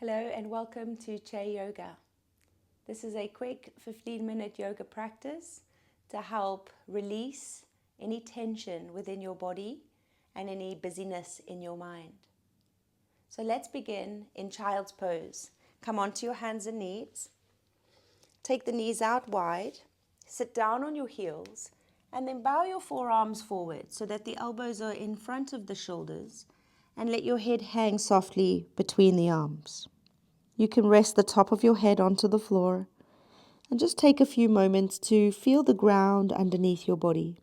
Hello and welcome to Chair Yoga. This is a quick 15-minute yoga practice to help release any tension within your body and any busyness in your mind. So let's begin in child's pose. Come onto your hands and knees. Take the knees out wide. Sit down on your heels and then bow your forearms forward so that the elbows are in front of the shoulders and let your head hang softly between the arms. You can rest the top of your head onto the floor and just take a few moments to feel the ground underneath your body.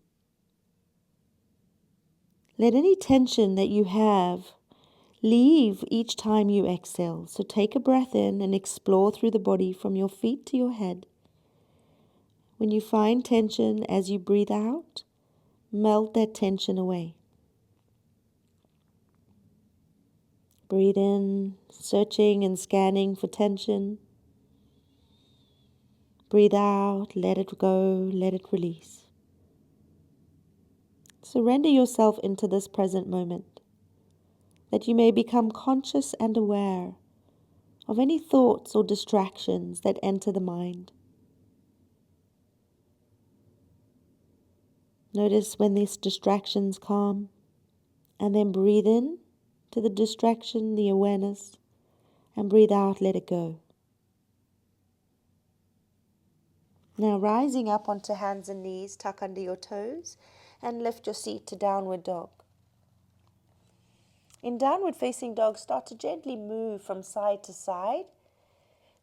Let any tension that you have leave each time you exhale. So take a breath in and explore through the body from your feet to your head. When you find tension as you breathe out, melt that tension away. Breathe in, searching and scanning for tension. Breathe out, let it go, let it release. Surrender yourself into this present moment, that you may become conscious and aware of any thoughts or distractions that enter the mind. Notice when these distractions calm, and then breathe in to the distraction, the awareness, and breathe out, let it go. Now rising up onto hands and knees, tuck under your toes, and lift your seat to downward dog. In downward facing dog, start to gently move from side to side,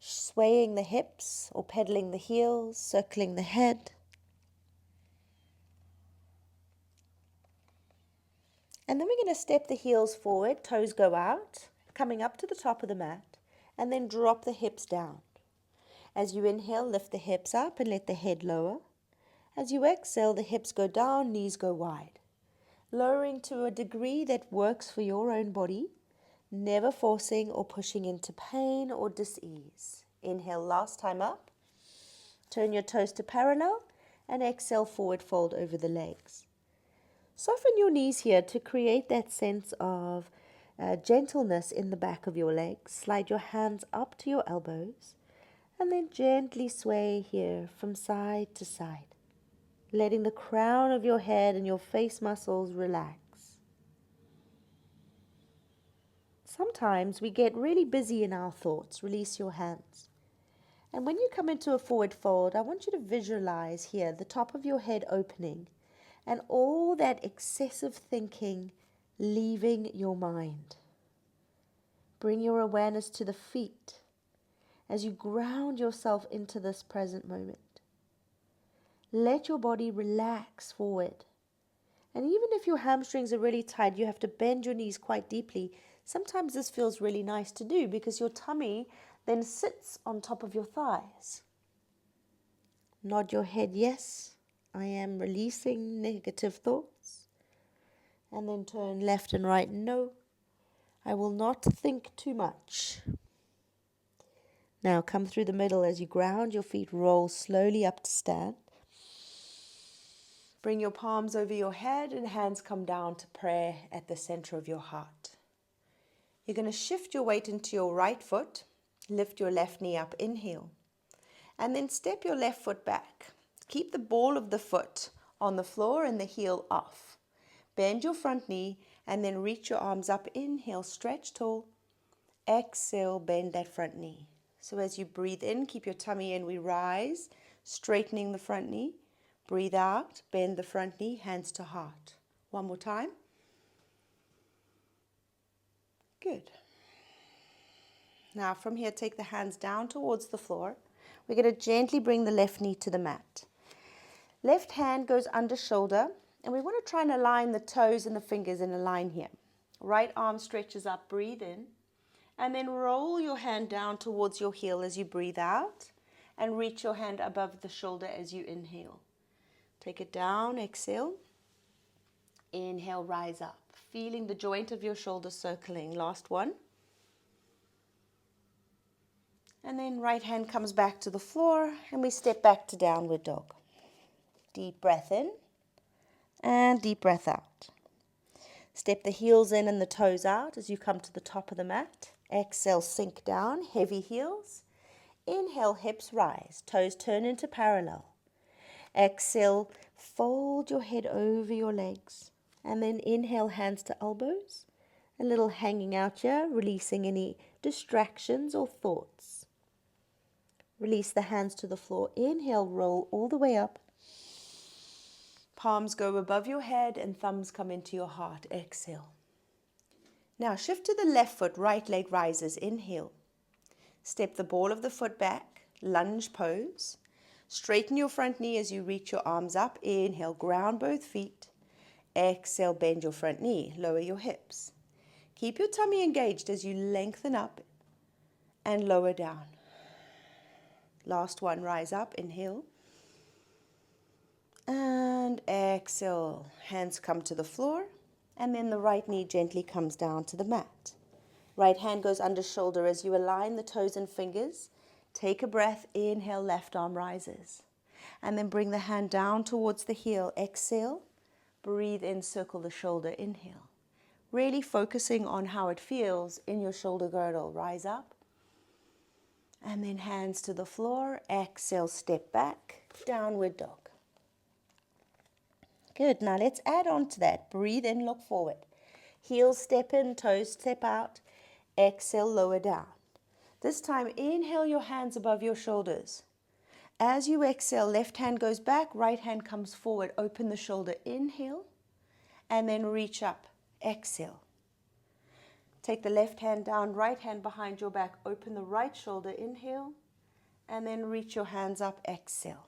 swaying the hips or pedaling the heels, circling the head. And then we're going to step the heels forward, toes go out, coming up to the top of the mat, and then drop the hips down. As you inhale, lift the hips up and let the head lower. As you exhale, the hips go down, knees go wide. Lowering to a degree that works for your own body, never forcing or pushing into pain or dis-ease. Inhale, last time up. Turn your toes to parallel and exhale, forward fold over the legs. Soften your knees here to create that sense of gentleness in the back of your legs. Slide your hands up to your elbows and then gently sway here from side to side, letting the crown of your head and your face muscles relax. Sometimes we get really busy in our thoughts. Release your hands. And when you come into a forward fold, I want you to visualize here the top of your head opening and all that excessive thinking leaving your mind. Bring your awareness to the feet as you ground yourself into this present moment. Let your body relax forward. And even if your hamstrings are really tight, you have to bend your knees quite deeply. Sometimes this feels really nice to do because your tummy then sits on top of your thighs. Nod your head, yes. I am releasing negative thoughts. And then turn left and right, no. I will not think too much. Now come through the middle as you ground your feet, roll slowly up to stand. Bring your palms over your head and hands come down to prayer at the center of your heart. You're going to shift your weight into your right foot, lift your left knee up, inhale. And then step your left foot back. Keep the ball of the foot on the floor and the heel off. Bend your front knee and then reach your arms up. Inhale, stretch tall. Exhale, bend that front knee. So as you breathe in, keep your tummy in. We rise, straightening the front knee. Breathe out, bend the front knee, hands to heart. One more time. Good. Now from here, take the hands down towards the floor. We're going to gently bring the left knee to the mat. Left hand goes under shoulder, and we want to try and align the toes and the fingers in a line here. Right arm stretches up, breathe in, and then roll your hand down towards your heel as you breathe out, and reach your hand above the shoulder as you inhale. Take it down, exhale. Inhale, rise up, feeling the joint of your shoulder circling. Last one. And then right hand comes back to the floor, and we step back to downward dog. Deep breath in and deep breath out. Step the heels in and the toes out as you come to the top of the mat. Exhale, sink down, heavy heels. Inhale, hips rise, toes turn into parallel. Exhale, fold your head over your legs. And then inhale, hands to elbows. A little hanging out here, releasing any distractions or thoughts. Release the hands to the floor. Inhale, roll all the way up. Palms go above your head and thumbs come into your heart. Exhale. Now shift to the left foot, right leg rises. Inhale. Step the ball of the foot back, lunge pose. Straighten your front knee as you reach your arms up. Inhale, ground both feet. Exhale, bend your front knee, lower your hips. Keep your tummy engaged as you lengthen up and lower down. Last one, rise up, inhale. And exhale, hands come to the floor. And then the right knee gently comes down to the mat. Right hand goes under shoulder as you align the toes and fingers. Take a breath, inhale, left arm rises. And then bring the hand down towards the heel. Exhale, breathe in, circle the shoulder, inhale. Really focusing on how it feels in your shoulder girdle. Rise up. And then hands to the floor. Exhale, step back, downward dog. Good, now let's add on to that. Breathe in, look forward. Heels step in, toes step out. Exhale, lower down. This time, inhale your hands above your shoulders. As you exhale, left hand goes back, right hand comes forward. Open the shoulder, inhale, and then reach up. Exhale. Take the left hand down, right hand behind your back. Open the right shoulder, inhale, and then reach your hands up. Exhale.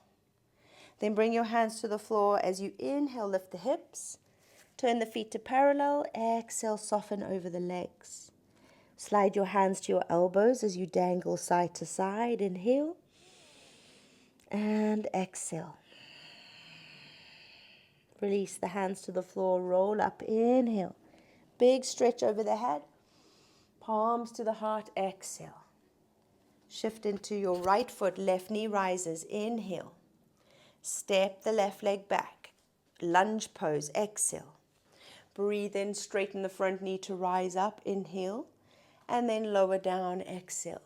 Then bring your hands to the floor. As you inhale, lift the hips. Turn the feet to parallel. Exhale, soften over the legs. Slide your hands to your elbows as you dangle side to side. Inhale. And exhale. Release the hands to the floor. Roll up. Inhale. Big stretch over the head. Palms to the heart. Exhale. Shift into your right foot. Left knee rises. Inhale. Step the left leg back. Lunge pose. Exhale. Breathe in. Straighten the front knee to rise up. Inhale. And then lower down. Exhale.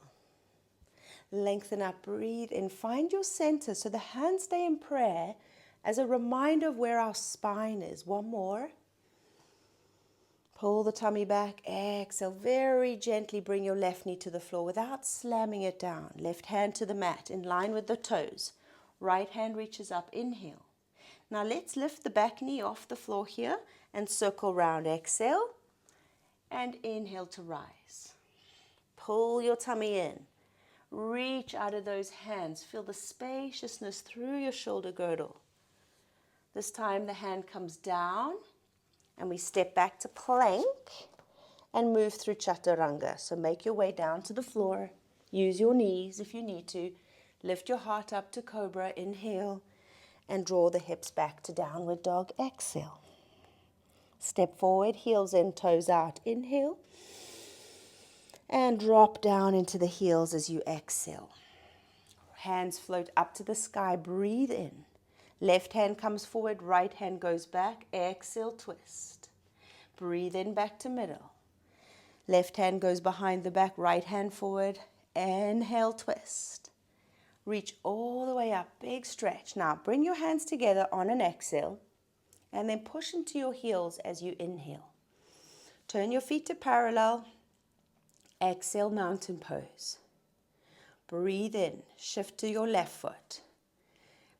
Lengthen up. Breathe in. Find your center so the hands stay in prayer as a reminder of where our spine is. One more. Pull the tummy back. Exhale. Very gently bring your left knee to the floor without slamming it down. Left hand to the mat in line with the toes. Right hand reaches up. Inhale. Now let's lift the back knee off the floor here and circle round. Exhale. And inhale to rise. Pull your tummy in. Reach out of those hands. Feel the spaciousness through your shoulder girdle. This time the hand comes down and we step back to plank and move through chaturanga. So make your way down to the floor. Use your knees if you need to. Lift your heart up to cobra. Inhale and draw the hips back to downward dog. Exhale. Step forward, heels in, toes out. Inhale. And drop down into the heels as you exhale. Hands float up to the sky. Breathe in. Left hand comes forward, right hand goes back. Exhale, twist. Breathe in, back to middle. Left hand goes behind the back, right hand forward. Inhale, twist. Reach all the way up, big stretch. Now bring your hands together on an exhale and then push into your heels as you inhale. Turn your feet to parallel. Exhale, mountain pose. Breathe in, shift to your left foot.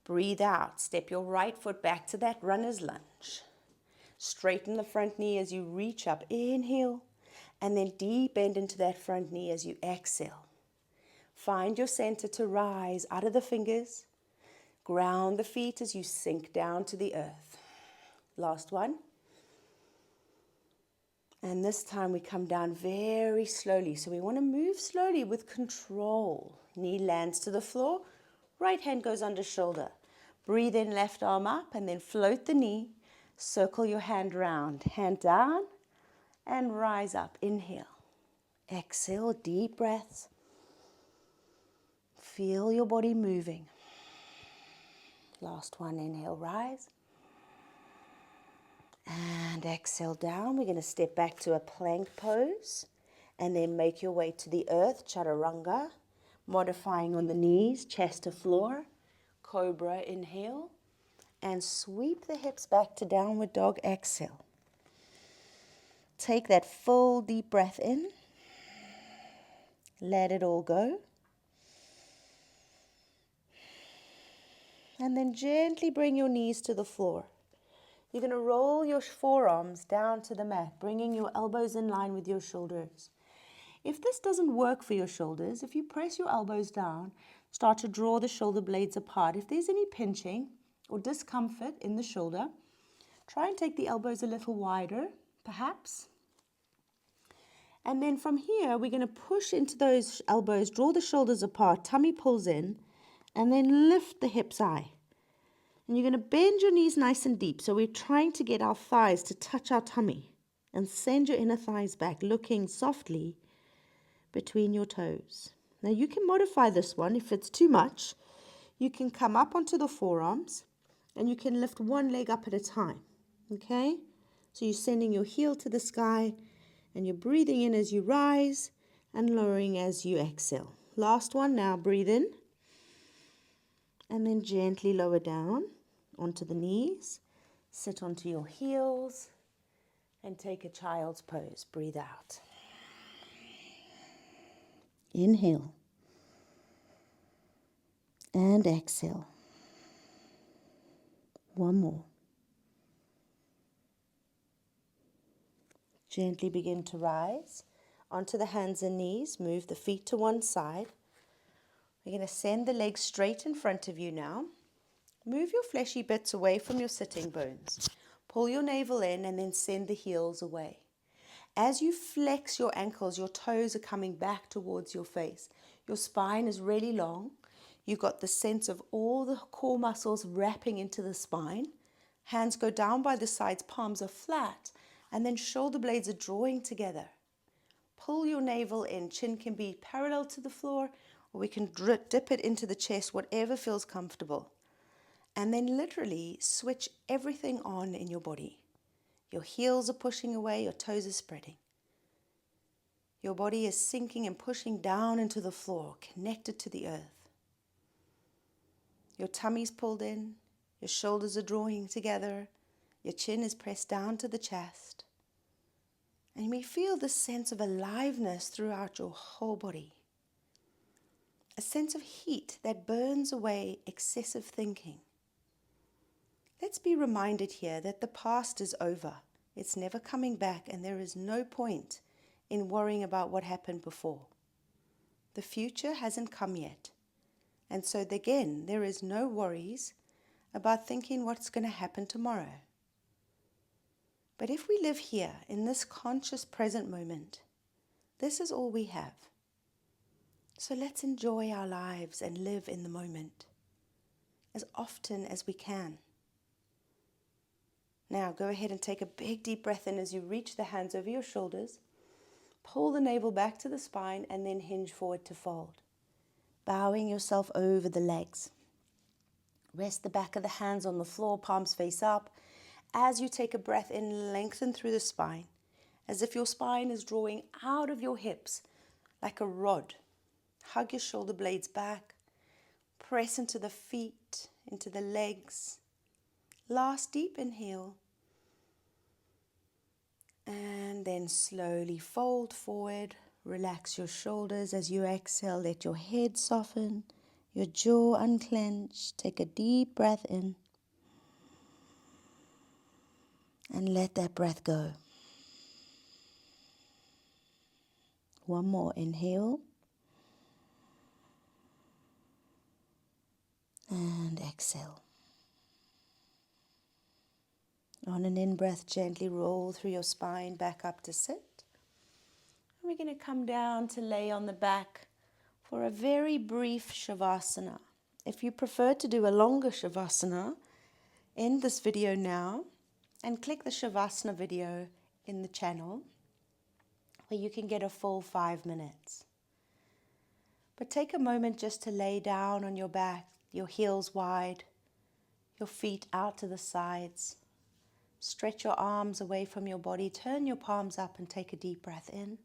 Breathe out, step your right foot back to that runner's lunge. Straighten the front knee as you reach up. Inhale, and then deep bend into that front knee as you exhale. Find your center to rise out of the fingers. Ground the feet as you sink down to the earth. Last one. And this time we come down very slowly. So we want to move slowly with control. Knee lands to the floor. Right hand goes under shoulder. Breathe in, left arm up, and then float the knee. Circle your hand round. Hand down and rise up. Inhale. Exhale, deep breaths. Feel your body moving. Last one, inhale, rise. And exhale down. We're going to step back to a plank pose. And then make your way to the earth, chaturanga, modifying on the knees, chest to floor, cobra, inhale, and sweep the hips back to downward dog, exhale. Take that full deep breath in, let it all go, and then gently bring your knees to the floor. You're going to roll your forearms down to the mat, bringing your elbows in line with your shoulders. If this doesn't work for your shoulders, if you press your elbows down, start to draw the shoulder blades apart. If there's any pinching or discomfort in the shoulder, try and take the elbows a little wider, perhaps. And then from here, we're going to push into those elbows, draw the shoulders apart, tummy pulls in, and then lift the hips high. And you're going to bend your knees nice and deep. So we're trying to get our thighs to touch our tummy. And send your inner thighs back, looking softly between your toes. Now you can modify this one. If it's too much, you can come up onto the forearms and you can lift one leg up at a time. Okay? So you're sending your heel to the sky and you're breathing in as you rise and lowering as you exhale. Last one now, breathe in and then gently lower down onto the knees. Sit onto your heels and take a child's pose. Breathe out. Inhale and exhale. One more. Gently begin to rise onto the hands and knees. Move the feet to one side. We're going to send the legs straight in front of you now. Move your fleshy bits away from your sitting bones. Pull your navel in and then send the heels away. As you flex your ankles, your toes are coming back towards your face. Your spine is really long. You've got the sense of all the core muscles wrapping into the spine. Hands go down by the sides, palms are flat, and then shoulder blades are drawing together. Pull your navel in. Chin can be parallel to the floor, or we can dip it into the chest, whatever feels comfortable. And then literally switch everything on in your body. Your heels are pushing away, your toes are spreading. Your body is sinking and pushing down into the floor, connected to the earth. Your tummy's pulled in, your shoulders are drawing together, your chin is pressed down to the chest. And you may feel this sense of aliveness throughout your whole body. A sense of heat that burns away excessive thinking. Let's be reminded here that the past is over. It's never coming back, and there is no point in worrying about what happened before. The future hasn't come yet. And so again, there is no worries about thinking what's going to happen tomorrow. But if we live here in this conscious present moment, this is all we have. So let's enjoy our lives and live in the moment as often as we can. Now go ahead and take a big deep breath in as you reach the hands over your shoulders. Pull the navel back to the spine and then hinge forward to fold. Bowing yourself over the legs. Rest the back of the hands on the floor, palms face up. As you take a breath in, lengthen through the spine, as if your spine is drawing out of your hips like a rod. Hug your shoulder blades back. Press into the feet, into the legs. Last deep inhale. And then slowly fold forward. Relax your shoulders as you exhale. Let your head soften, your jaw unclench. Take a deep breath in. And let that breath go. One more. Inhale. And exhale. On an in-breath, gently roll through your spine back up to sit. And we're going to come down to lay on the back for a very brief Shavasana. If you prefer to do a longer Shavasana, end this video now and click the Shavasana video in the channel where you can get a full 5 minutes. But take a moment just to lay down on your back, your heels wide, your feet out to the sides. Stretch your arms away from your body. Turn your palms up and take a deep breath in.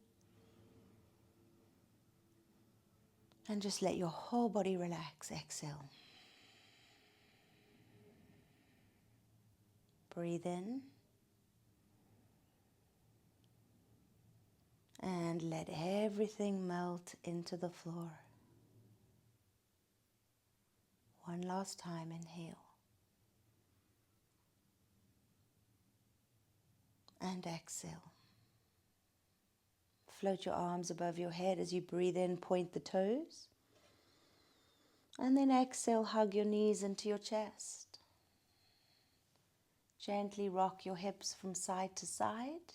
And just let your whole body relax. Exhale. Breathe in. And let everything melt into the floor. One last time, inhale. And exhale. Float your arms above your head as you breathe in, point the toes. And then exhale, hug your knees into your chest. Gently rock your hips from side to side.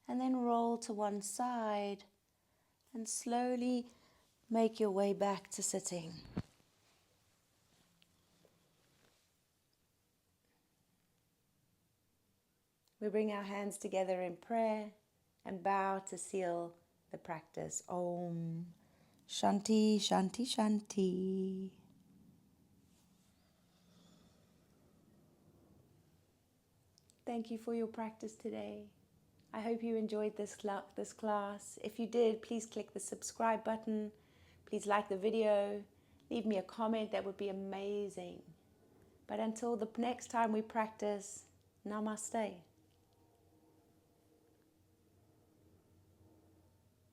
And then roll to one side and slowly make your way back to sitting. We bring our hands together in prayer and bow to seal the practice. Om Shanti, Shanti, Shanti. Thank you for your practice today. I hope you enjoyed this class. If you did, please click the subscribe button. Please like the video. Leave me a comment. That would be amazing. But until the next time we practice, namaste.